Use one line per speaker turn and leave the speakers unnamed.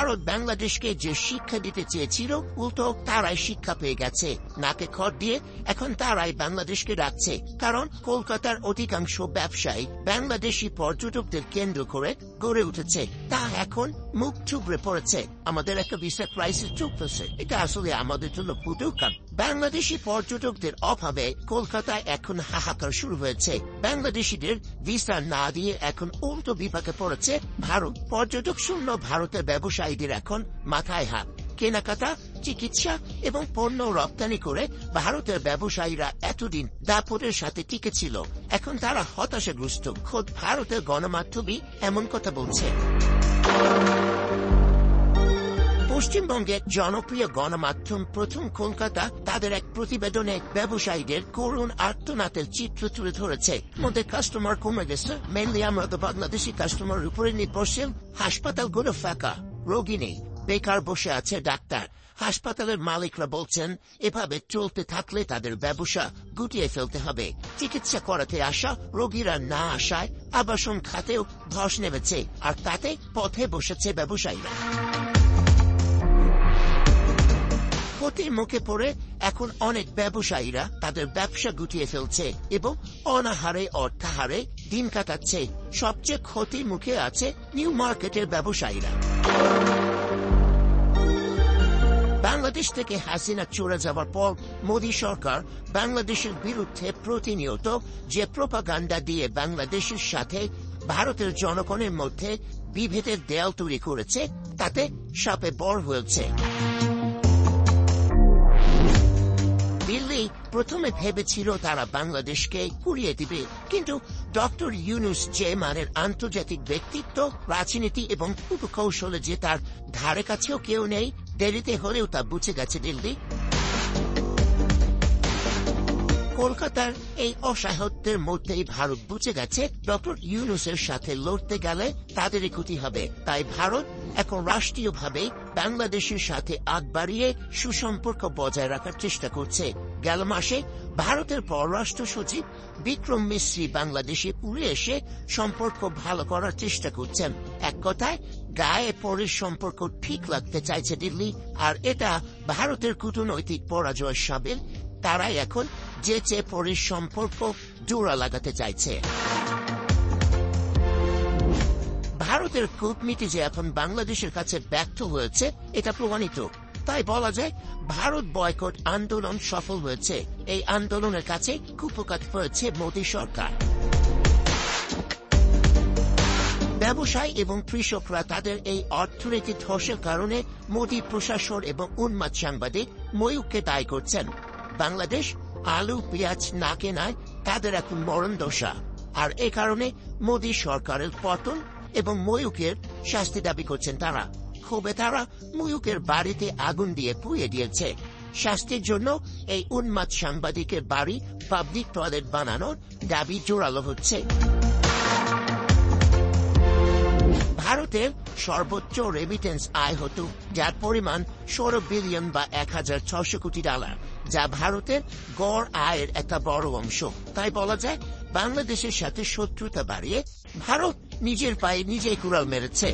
ভারত বাংলাদেশকে যে শিক্ষা দিতে চেয়েছিল উল্টো তারাই শিক্ষা পেয়ে গেছে। নাকে খড় দিয়ে এখন তারাই বাংলাদেশকে রাখছে, কারণ কলকাতার অধিকাংশ ব্যবসায়ী বাংলাদেশি পর্যটকদের কেন্দ্র করে গড়ে উঠেছে। তা এখন মুখ থুবড়ে পড়েছে। আমাদের একটা ভিসা ক্রাইসিস চলতেছে, এটা আসলে আমাদের জন্য পুতুকাম। বাংলাদেশি পর্যটকদের অভাবে কলকাতায় এখন হাহাকার শুরু হয়েছে। বাংলাদেশিদের ভিসা না দিয়ে এখন উল্টো বিপাকে পড়েছে ভারত। পর্যটক শূন্য ভারতের ব্যবসায়ীদের এখন মাথায় হাত। কেনাকাটা, চিকিৎসা এবং পণ্য রপ্তানি করে ভারতের ব্যবসায়ীরা এতদিন দাপটের সাথে টিকে ছিল, এখন তারা হতাশাগ্রস্ত। খোদ ভারতের গণমাধ্যমই এমন কথা বলছে। পশ্চিমবঙ্গের জনপ্রিয় গণমাধ্যম প্রথম কলকাতা তাদের এক প্রতিবেদনে ব্যবসায়ীদের করুণ আর্তনাদের চিত্র তুলে ধরেছে। মধ্যে কাস্টমার কমে গেছে, মেনলি আমরা তো বাংলাদেশি কাস্টমার উপরে নির্ভরশীল। হাসপাতালগুলো ফাঁকা, রোগী নেই, বেকার বসে আছে ডাক্তার। হাসপাতালের মালিকরা বলছেন এভাবে চলতে থাকলে তাদের ব্যবসা গুটিয়ে ফেলতে হবে। চিকিৎসা করাতে আসা রোগীরা না আসায় আবাসন খাতেও ধস নেমেছে, আর তাতে পথে বসেছে ব্যবসায়ীরা। ক্ষতির মুখে পড়ে এখন অনেক ব্যবসায়ীরা তাদের ব্যবসা গুটিয়ে ফেলছে এবং অনাহারে অর্থাহারে দিন কাটাচ্ছে। সবচেয়ে ক্ষতির মুখে আছে নিউ মার্কেটের ব্যবসায়ীরা। বাংলাদেশ থেকে হাসিনা চলে যাওয়ার পর মোদী সরকার বাংলাদেশের বিরুদ্ধে প্রতিনিয়ত যে প্রোপাগান্ডা দিয়ে বাংলাদেশের সাথে ভারতের জনগণের মধ্যে বিভেদের দেয়াল তৈরি করেছে, তাতে সাপে বর হয়েছে। দিল্লি প্রথমে ভেবেছিল তারা বাংলাদেশকে কুড়িয়ে দিবে, কিন্তু ডক্টর ইউনূস যে মানের আন্তর্জাতিক ব্যক্তিত্ব, রাজনীতি এবং কৌশলে যে তার ধারে কাছেও কেউ নেই, দেরিতে হলেও তা বুঝে গেছে দিল্লি। কলকাতার এই অসহায়ত্বের মধ্যেই ভারত বুঝে গেছে ডক্টর ইউনূসের সাথে লড়তে গেলে তাদেরই ক্ষতি হবে। তাই ভারত এখন রাষ্ট্রীয়ভাবে বাংলাদেশের সাথে আগ বাড়িয়ে সুসম্পর্ক বজায় রাখার চেষ্টা করছে। গেল মাসে ভারতের পররাষ্ট্র সচিব বিক্রম মিশ্রি বাংলাদেশে উড়ে এসে সম্পর্ক ভালো করার চেষ্টা করছেন। এক কথায় গায়ে পরের সম্পর্ক ঠিক রাখতে চাইছে দিল্লি, আর এটা ভারতের কূটনৈতিক পরাজয় সাবেল। তারাই এখন যে চেয়ে পরের সম্পর্ক জোড়া লাগাতে চাইছে। ভারতের কূটনীতি যে এখন বাংলাদেশের কাছে ব্যর্থ হয়েছে এটা প্রমাণিত। তাই বলা যায় ভারত বয়কট আন্দোলন সফল হয়েছে। এই আন্দোলনের কাছে কুপকাত হয়েছে মোদী সরকার। ব্যবসায়ী এবং কৃষকরা তাদের এই অর্থনৈতিক ধসের কারণে মোদী প্রশাসন এবং উন্মাদ সাংবাদিক ময়ূককে দায়ী করছেন। বাংলাদেশ আলু পেঁয়াজ না কেনায় তাদের এখন মরণ দশা, আর এ কারণে মোদী সরকারের পতন এবং ময়ূকের শাস্তি দাবি করছেন তারা। ক্ষোভে তারা ময়ূকের বাড়িতে আগুন দিয়ে পুড়িয়ে দিয়েছে। শাস্তির জন্য এই উন্মাদ সাংবাদিকের বাড়ি পাবলিক টয়লেট বানানোর দাবি জোরালো হচ্ছে। ভারতের সর্বোচ্চ রেমিটেন্স আয় হতো, যার পরিমাণ 16 বিলিয়ন বা 1600 কোটি ডলার, যা ভারতের গড় আয়ের একটা বড় অংশ। তাই বলা যায় বাংলাদেশের সাথে শত্রুতা বাড়িয়ে ভারত নিজের পায়ে নিজেই কুড়াল মেরেছে।